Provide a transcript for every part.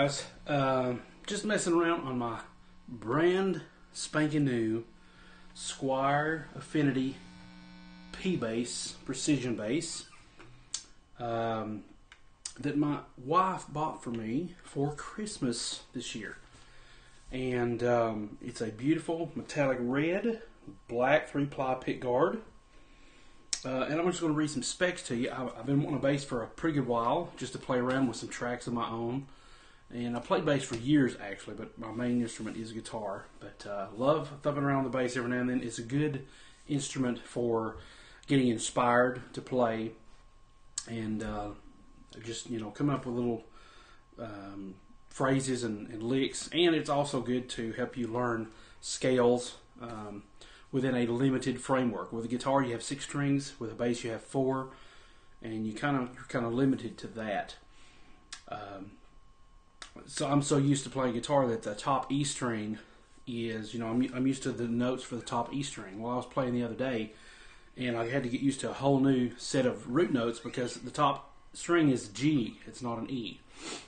guys, just messing around on my brand spanking new Squier Affinity P-Bass, precision bass, that my wife bought for me for Christmas this year. And it's a beautiful metallic red, black 3-ply pick guard. And I'm just going to read some specs to you. I've been wanting a bass for a pretty good while, just to play around with some tracks of my own. And I played bass for years, actually, but my main instrument is guitar. But love thumping around the bass every now and then. It's a good instrument for getting inspired to play and just, coming up with little phrases and licks. And it's also good to help you learn scales within a limited framework. With a guitar, you have 6 strings. With a bass, you have 4, and you're kind of limited to that. So I'm so used to playing guitar that the top E string is, I'm used to the notes for the top E string. Well, I was playing the other day, and I had to get used to a whole new set of root notes because the top string is G. It's not an E.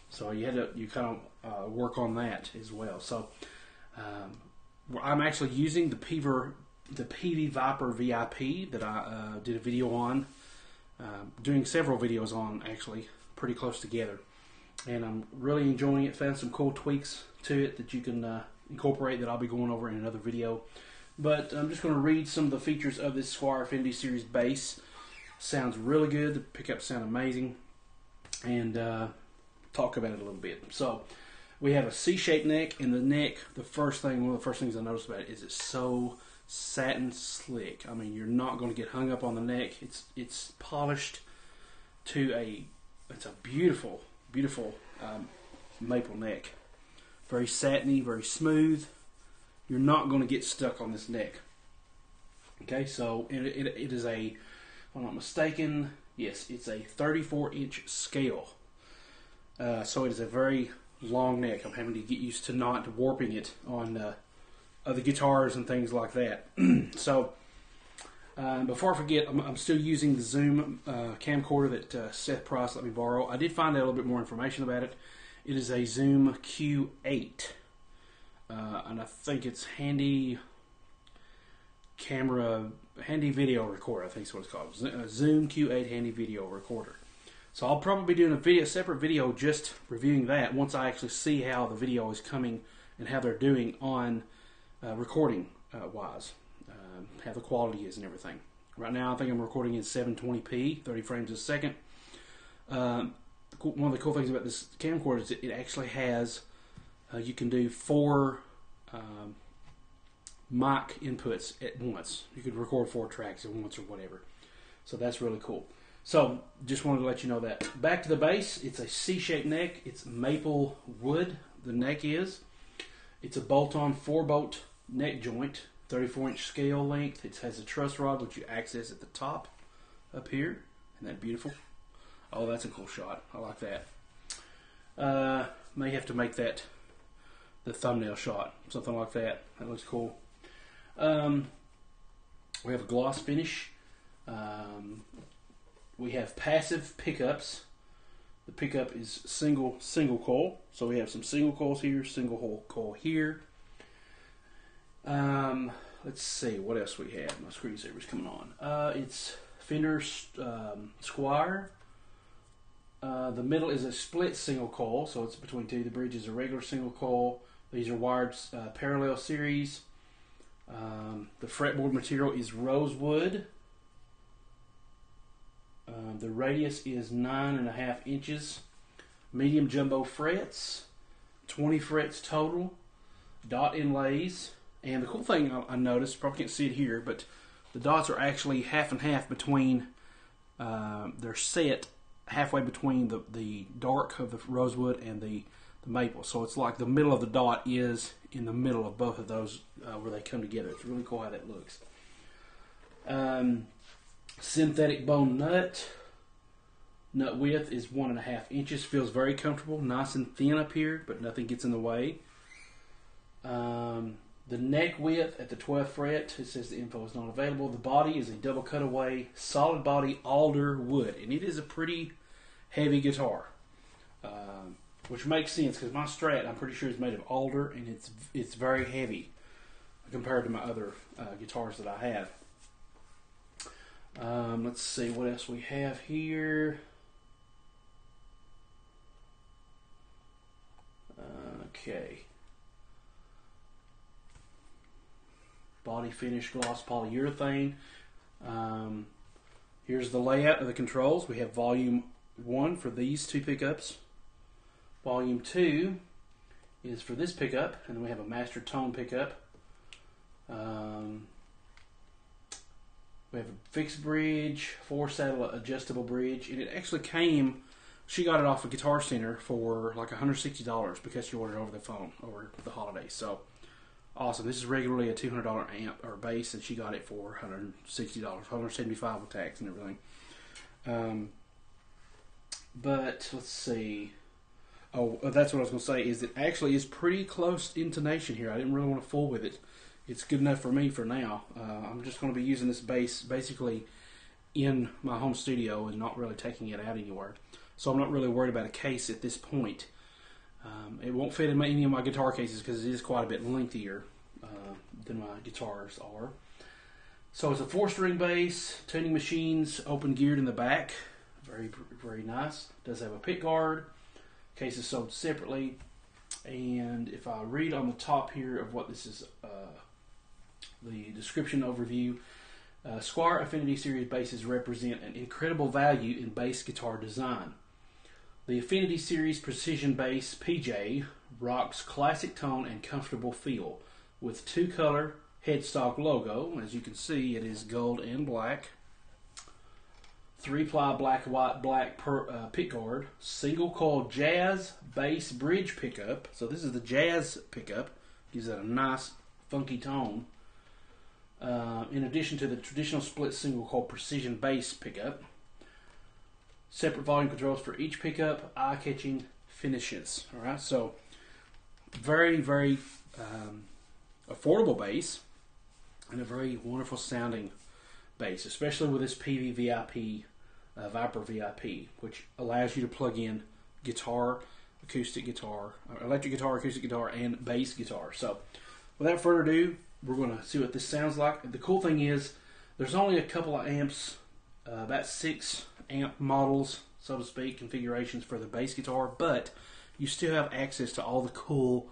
So you kind of work on that as well. So I'm actually using the Peavey Viper VIP that I did a video on, doing several videos on, actually, pretty close together. And I'm really enjoying it. Found some cool tweaks to it that you can incorporate that I'll be going over in another video. But I'm just going to read some of the features of this Squier Affinity Series bass. Sounds really good. The pickups sound amazing. And talk about it a little bit. So we have a C-shaped neck. In the neck, one of the first things I noticed about it is it's so satin slick. I mean, you're not going to get hung up on the neck. It's polished to it's a beautiful maple neck. Very satiny, very smooth. You're not going to get stuck on this neck. Okay, so it is a, if I'm not mistaken, yes, it's a 34-inch scale. So it is a very long neck. I'm having to get used to not warping it on other guitars and things like that. So before I forget, I'm still using the Zoom camcorder that Seth Price let me borrow. I did find out a little bit more information about it. It is a Zoom Q8, and I think it's handy video recorder. I think is what it's called. Zoom Q8 handy video recorder. So I'll probably be doing a separate video just reviewing that once I actually see how the video is coming and how they're doing on recording wise. How the quality is and everything. Right now I think I'm recording in 720p, 30 frames a second. One of the cool things about this camcorder is it actually has, you can do 4 mic inputs at once. You could record 4 tracks at once or whatever. So that's really cool. So just wanted to let you know that. Back to the bass, it's a C-shaped neck. It's maple wood, the neck is. It's a bolt-on 4-bolt neck joint. 34-inch scale length. It has a truss rod which you access at the top up here. Isn't that beautiful? Oh, that's a cool shot. I like that. May have to make that the thumbnail shot. Something like that. That looks cool. We have a gloss finish. We have passive pickups. The pickup is single coil. So we have some single coils here, single coil here. Let's see what else we have. My screensaver's coming on. It's Fender Squier. The middle is a split single coil, so it's between 2. The bridge is a regular single coil. These are wired parallel series. The fretboard material is rosewood. The radius is 9.5 inches. Medium jumbo frets, 20 frets total. Dot inlays. And the cool thing I noticed, probably can't see it here, but the dots are actually half and half between, they're set halfway between the dark of the rosewood and the maple. So it's like the middle of the dot is in the middle of both of those where they come together. It's really cool how that looks. Synthetic bone nut. Nut width is 1.5 inches. Feels very comfortable. Nice and thin up here, but nothing gets in the way. The neck width at the 12th fret, it says the info is not available. The body is a double cutaway, solid body alder wood, and it is a pretty heavy guitar. which makes sense because my Strat, I'm pretty sure, is made of alder, and it's very heavy compared to my other guitars that I have. Let's see what else we have here. Okay. Body finish gloss polyurethane. Here's the layout of the controls. We have volume 1 for these two pickups. Volume 2 is for this pickup, and then we have a master tone pickup. We have a fixed bridge, 4-saddle adjustable bridge, and it actually came. She got it off of Guitar Center for like $160 because she ordered over the phone over the holidays. So awesome! This is regularly a $200 amp or bass, and she got it for $160, $175 with tax and everything. But let's see. Oh, that's what I was going to say. Is it actually is pretty close intonation here. I didn't really want to fool with it. It's good enough for me for now. I'm just going to be using this bass basically in my home studio and not really taking it out anywhere. So I'm not really worried about a case at this point. It won't fit in any of my guitar cases because it is quite a bit lengthier than my guitars are. So it's a 4-string bass, tuning machines, open geared in the back. Very, very nice. Does have a pick guard. Case is sold separately. And if I read on the top here of what this is, the description overview, Squier Affinity series basses represent an incredible value in bass guitar design. The Affinity series precision bass PJ rocks classic tone and comfortable feel with 2-color headstock logo. As you can see, it is gold and black. 3-ply black, white, black pick guard. Single coil jazz bass bridge pickup. So this is the jazz pickup. Gives it a nice funky tone. In addition to the traditional split single coil precision bass pickup. Separate volume controls for each pickup. Eye-catching finishes. Alright, so very, very affordable bass. And a very wonderful sounding bass. Especially with this PV VIP, Viper VIP. Which allows you to plug in guitar, acoustic guitar, electric guitar, acoustic guitar, and bass guitar. So without further ado, we're going to see what this sounds like. The cool thing is there's only a couple of amps, about 6 amp models, so to speak, configurations for the bass guitar, but you still have access to all the cool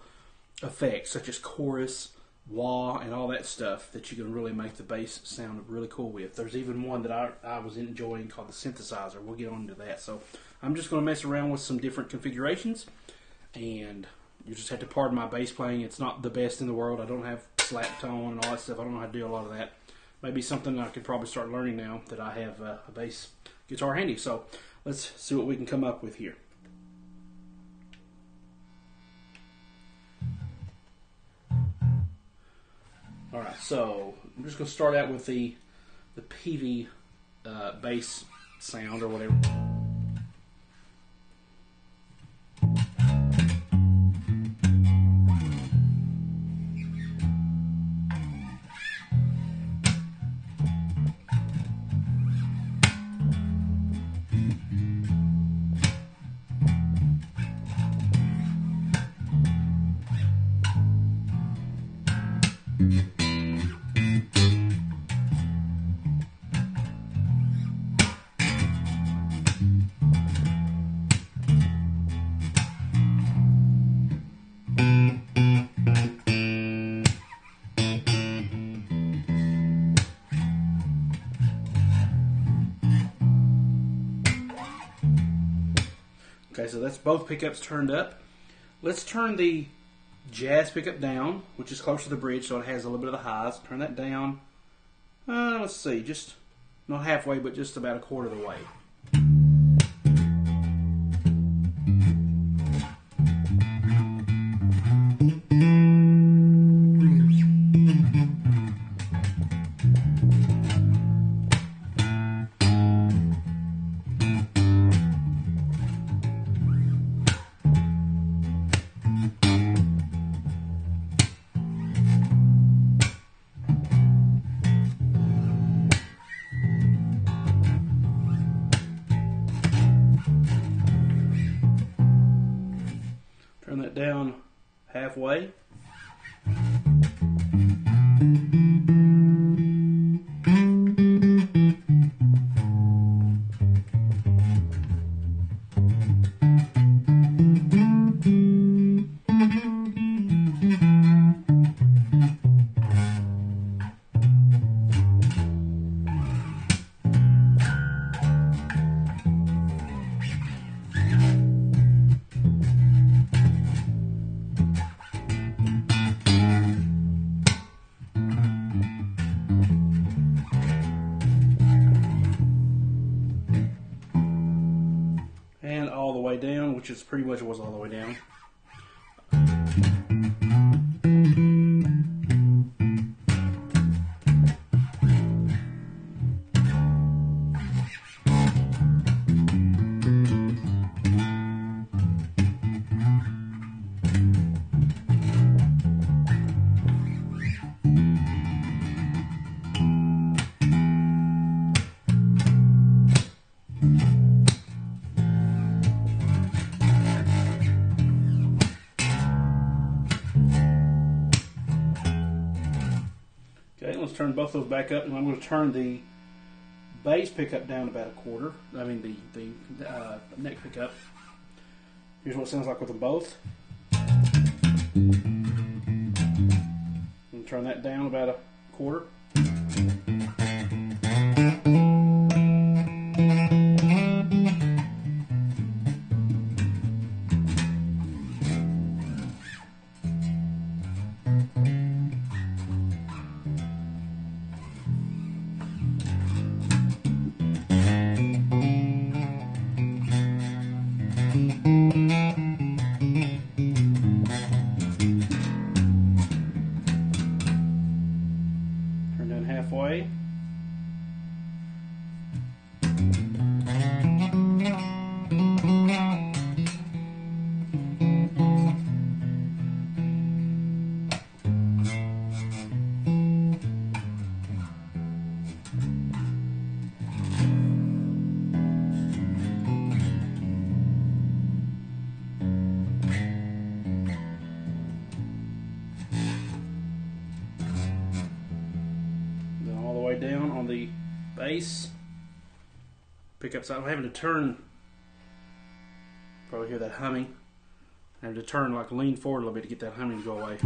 effects such as chorus, wah, and all that stuff that you can really make the bass sound really cool with. There's even one that I was enjoying called the synthesizer. We'll get on to that. So I'm just going to mess around with some different configurations, and you just have to pardon my bass playing. It's not the best in the world. I don't have slap tone and all that stuff. I don't know how to do a lot of that. Maybe something I could probably start learning now that I have a bass guitar handy. So let's see what we can come up with here. Alright, so I'm just going to start out with the PV bass sound or whatever. Okay, so that's both pickups turned up. Let's turn the jazz pickup down, which is close to the bridge, so it has a little bit of the highs. Turn that down. Let's see, just not halfway, but just about a quarter of the way. halfway. And all the way down, which is pretty much was all the way down. Okay, let's turn both of those back up, and I'm going to turn the bass pickup down about a quarter. I mean the neck pickup. Here's what it sounds like with them both. And turn that down about a quarter. Turn down halfway. Down on the bass pickup side. I'm having to turn, probably hear that humming. I have to turn, like lean forward a little bit to get that humming to go away.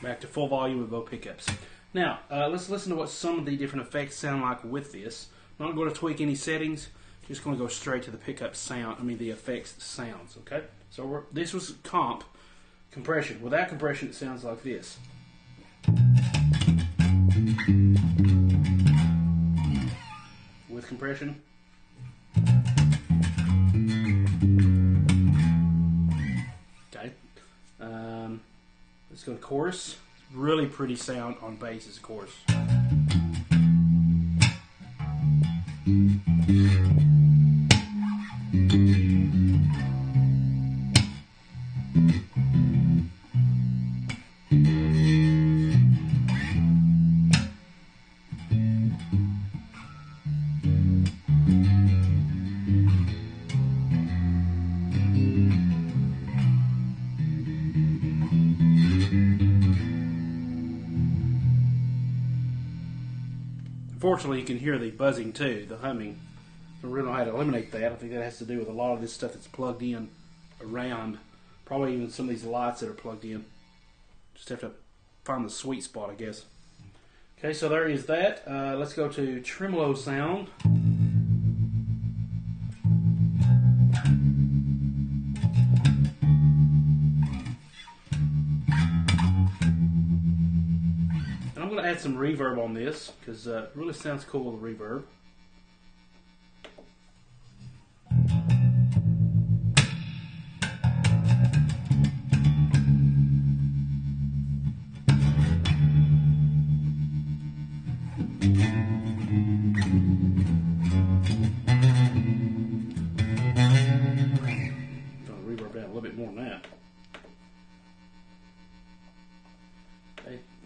Back to full volume with both pickups. Now, let's listen to what some of the different effects sound like with this. I'm not going to tweak any settings, just going to go straight to the pickup sound, the effects sounds, okay? So this was compression. Without compression, it sounds like this. With compression. Okay. Let's go to chorus. Really pretty sound on bass as a chorus. Unfortunately, you can hear the buzzing too, the humming. I don't really know how to eliminate that. I think that has to do with a lot of this stuff that's plugged in around. Probably even some of these lights that are plugged in. Just have to find the sweet spot, I guess. Okay, so there is that. Let's go to tremolo sound. And I'm going to add some reverb on this because it really sounds cool with the reverb.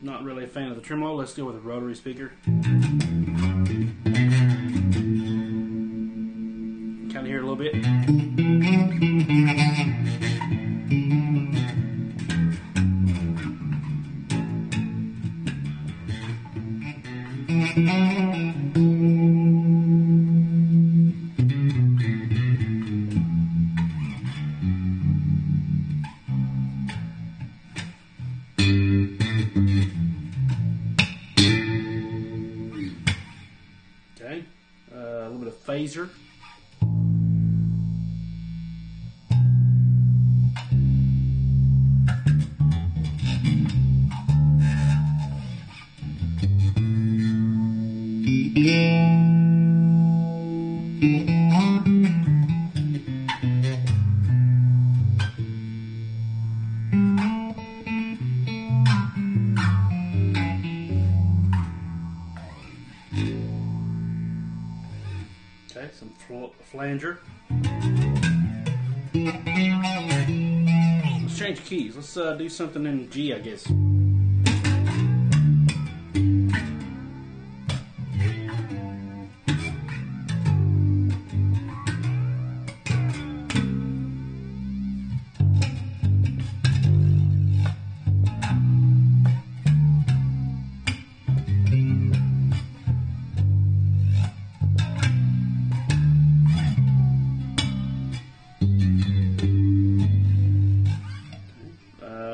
Not really a fan of the tremolo. Let's deal with a rotary speaker. Kind of hear it a little bit. Okay, a little bit of phaser. Okay, some flanger. Let's change keys. Let's do something in G, I guess.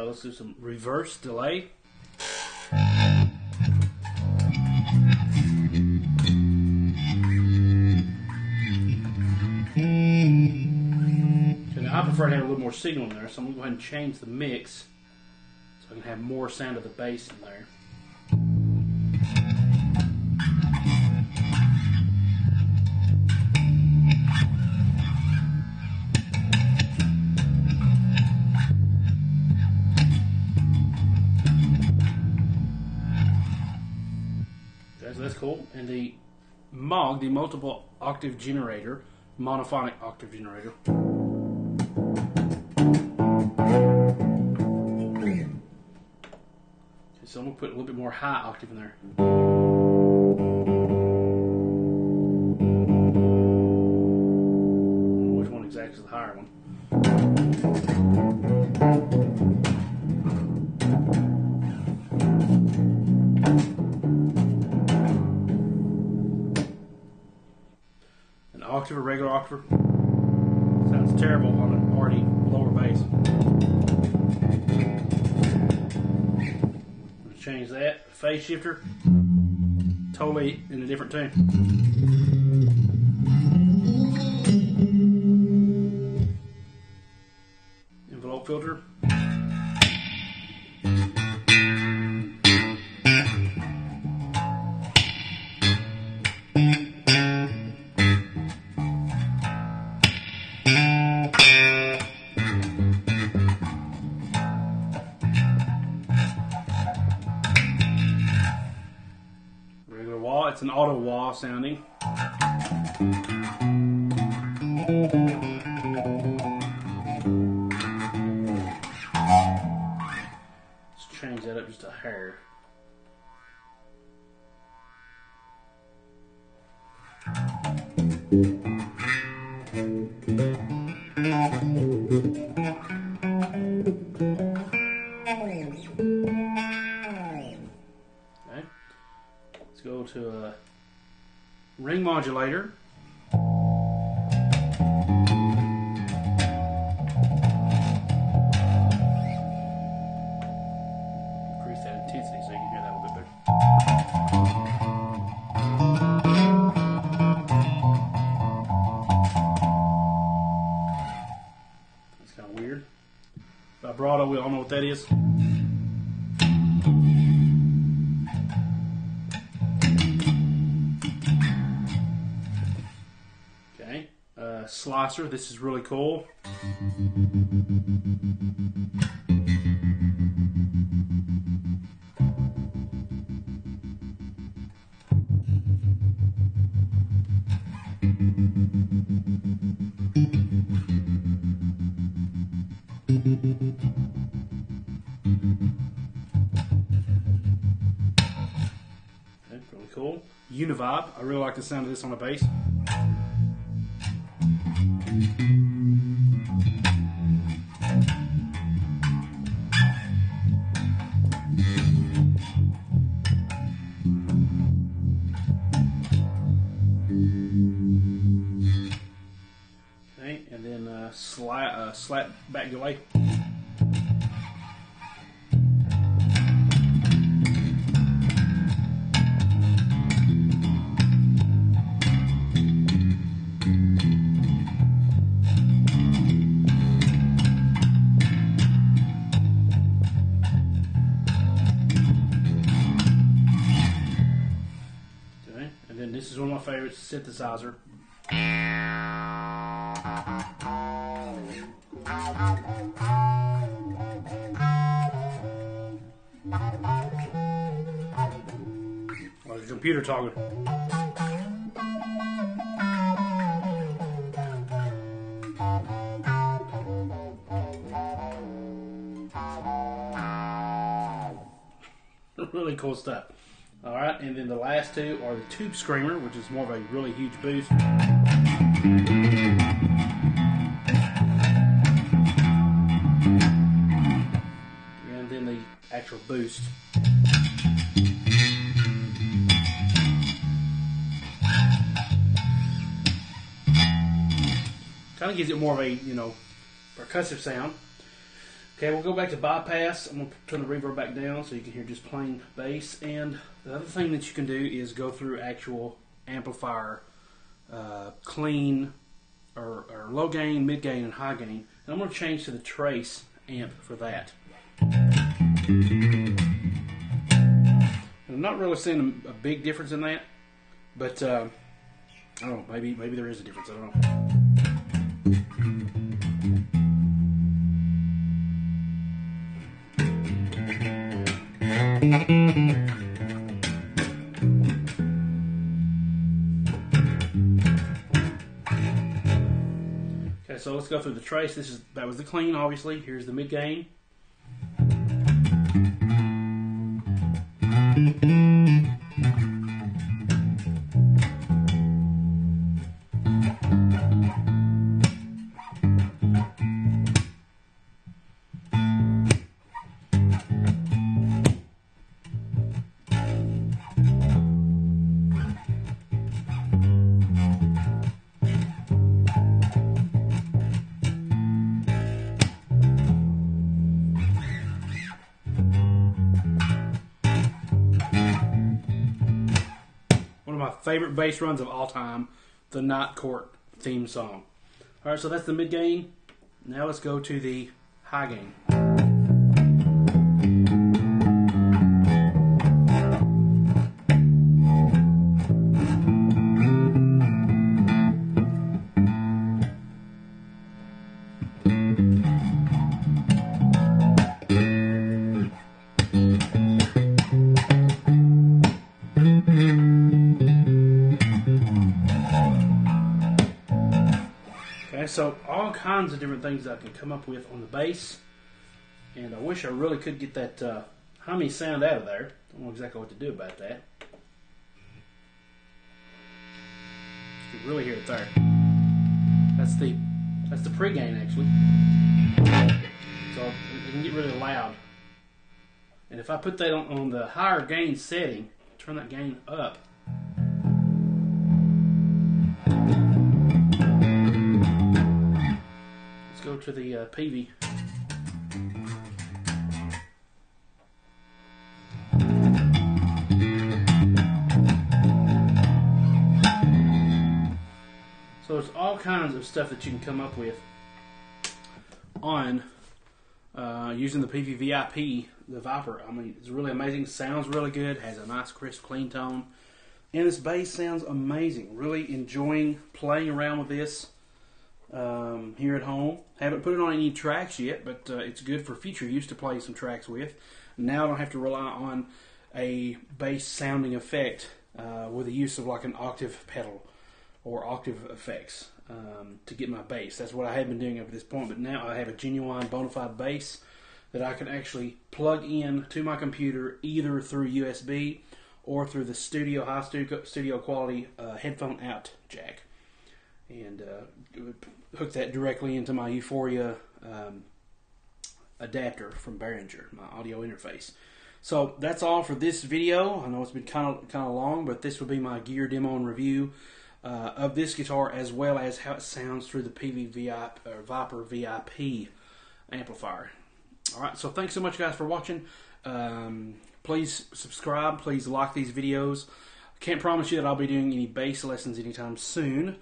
Let's do some reverse delay. Okay, now I prefer to have a little more signal in there, so I'm going to go ahead and change the mix so I can have more sound of the bass in there. So that's cool. And the MOG, the multiple octave generator, monophonic octave generator. Okay, so I'm going to put a little bit more high octave in there. Which one exactly is the higher one? Octave or regular octave. Sounds terrible on an already lower bass. Let's change that. Phase shifter. Totally in a different tune. Envelope filter. It's an auto wah sounding. Let's change that up just a hair. Go to a ring modulator. Increase that intensity vibrato. We all know what that is. Okay, slicer. This is really cool. Okay, really cool. Univibe. I really like the sound of this on the bass. Okay, and then slap back delay. Okay, and then this is one of my favorites, synthesizer. Like a computer talking. Really cool stuff. Alright, and then the last two are the Tube Screamer, which is more of a really huge boost. And then the actual boost. Kind of gives it more of a, percussive sound. Okay, we'll go back to bypass. I'm going to turn the reverb back down so you can hear just plain bass. And the other thing that you can do is go through actual amplifier, clean, or low gain, mid gain, and high gain. And I'm going to change to the trace amp for that. And I'm not really seeing a big difference in that, but I don't know, maybe there is a difference, I don't know. Okay, so let's go through the trace. That was the clean, obviously. Here's the mid gain. Favorite bass runs of all time, the Night Court theme song. Alright, so that's the mid gain. Now let's go to the high gain. So all kinds of different things I can come up with on the bass, and I wish I really could get that hummy sound out of there. Don't know exactly what to do about that. You can really hear it there. That's the pre-gain actually. So it can get really loud. And if I put that on the higher gain setting, turn that gain up. Go to the PV. So there's all kinds of stuff that you can come up with on using the PVVIP, the Viper. I mean, it's really amazing. Sounds really good. Has a nice, crisp, clean tone. And this bass sounds amazing. Really enjoying playing around with this here at home. Haven't put it on any tracks yet, but it's good for future use to play some tracks with. Now I don't have to rely on a bass sounding effect with the use of like an octave pedal or octave effects to get my bass. That's what I had been doing up to this point, but now I have a genuine bona fide bass that I can actually plug in to my computer either through USB or through the studio quality headphone out jack, and hook that directly into my Euphoria adapter from Behringer, my audio interface. So that's all for this video. I know it's been kind of long, but this will be my gear demo and review of this guitar, as well as how it sounds through the Viper VIP amplifier. All right, so thanks so much, guys, for watching. Please subscribe. Please like these videos. I can't promise you that I'll be doing any bass lessons anytime soon,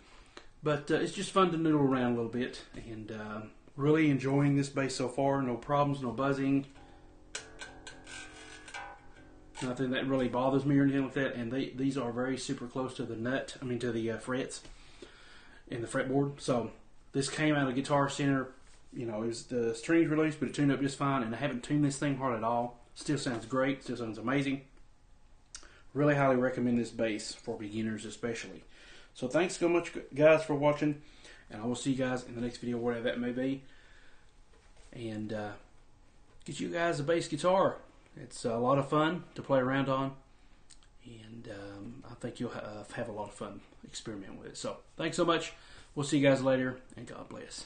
but it's just fun to noodle around a little bit, and really enjoying this bass so far. No problems, no buzzing, nothing that really bothers me or anything like that. And these are very super close to the nut, to the frets in the fretboard. So this came out of Guitar Center. You know, it was the strings released, but it tuned up just fine, and I haven't tuned this thing hard at all. Still sounds great, still sounds amazing. Really highly recommend this bass for beginners especially. So thanks so much, guys, for watching, and I will see you guys in the next video, whatever that may be, and get you guys a bass guitar. It's a lot of fun to play around on, and I think you'll have a lot of fun experimenting with it. So thanks so much. We'll see you guys later, and God bless.